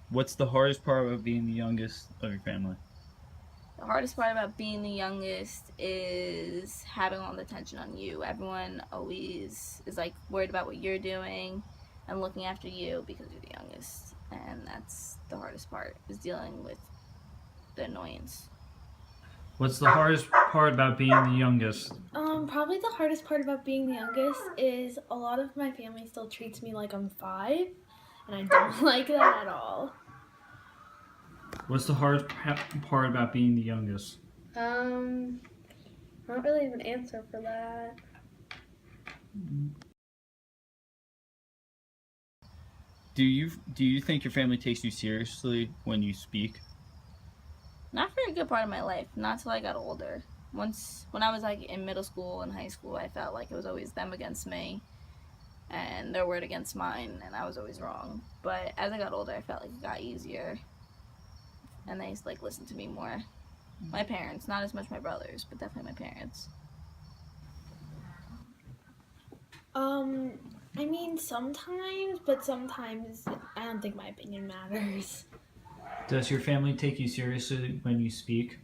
What's the hardest part about being the youngest of your family? The hardest part about being the youngest is having all the attention on you. Everyone always is like worried about what you're doing and looking after you because you're the youngest. And that's the hardest part, is dealing with the annoyance. What's the hardest part about being the youngest? Probably the hardest part about being the youngest is a lot of my family still treats me like I'm 5, and I don't like that at all. What's the hardest part about being the youngest? I don't really have an answer for that. Do you think your family takes you seriously when you speak? Not for a good part of my life, not till I got older. When I was like in middle school and high school, I felt like it was always them against me and their word against mine, and I was always wrong. But as I got older, I felt like it got easier, and they like listened to me more. My parents, not as much my brothers, but definitely my parents. I mean, sometimes, but sometimes I don't think my opinion matters. Does your family take you seriously when you speak?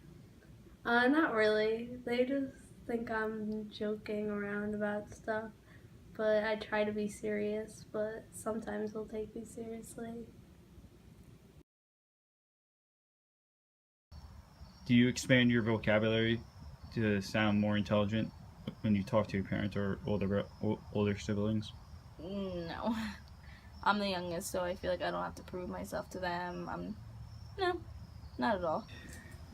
Not really. They just think I'm joking around about stuff, but I try to be serious, but sometimes they'll take me seriously. Do you expand your vocabulary to sound more intelligent when you talk to your parents or older siblings? No. I'm the youngest, so I feel like I don't have to prove myself to them. No, not at all.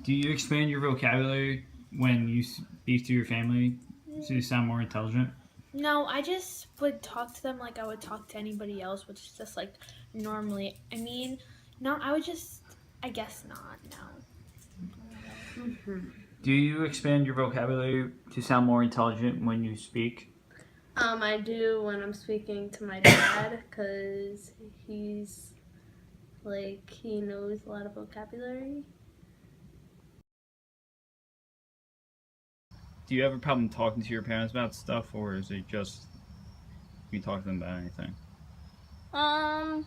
Do you expand your vocabulary when you speak to your family to sound more intelligent? No, I just would talk to them like I would talk to anybody else, which is just like normally. I mean, no, I guess not, no. Do you expand your vocabulary to sound more intelligent when you speak? I do when I'm speaking to my dad, because he knows a lot of vocabulary. Do you have a problem talking to your parents about stuff, or is it just you talk to them about anything? I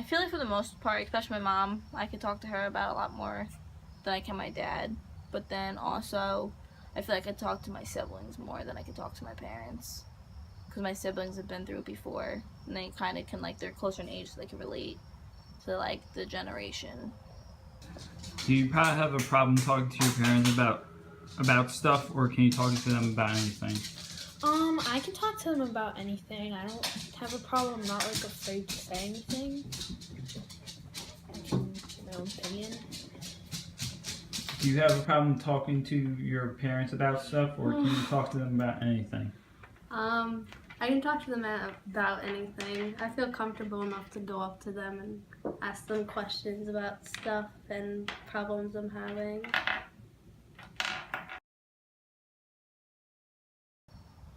feel like for the most part, especially my mom, I could talk to her about a lot more than I can my dad. But then also, I feel like I talk to my siblings more than I could talk to my parents. Because my siblings have been through it before, and they kind of can, like, they're closer in age, so they can relate to, like, the generation. Do you probably have a problem talking to your parents about stuff, or can you talk to them about anything? I can talk to them about anything. I don't have a problem. I'm not like afraid to say anything. I can give my own opinion. Do you have a problem talking to your parents about stuff, or can you talk to them about anything? I can talk to them about anything. I feel comfortable enough to go up to them and ask them questions about stuff and problems I'm having.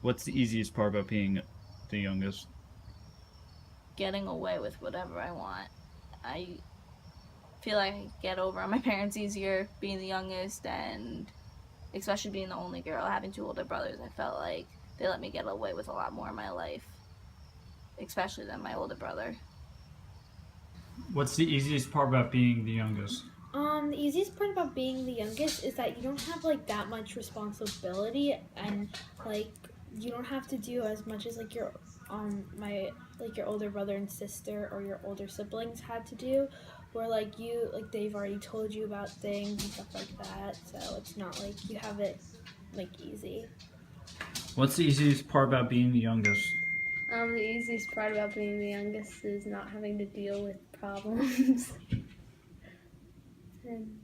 What's the easiest part about being the youngest? Getting away with whatever I want. I feel like I get over on my parents easier being the youngest, and especially being the only girl, having 2 older brothers, I felt like they let me get away with a lot more in my life, especially than my older brother. What's the easiest part about being the youngest? The easiest part about being the youngest is that you don't have like that much responsibility, and like you don't have to do as much as like your older brother and sister or your older siblings had to do, where they've already told you about things and stuff like that, so it's not like you have it like easy. What's the easiest part about being the youngest? The easiest part about being the youngest is not having to deal with problems. And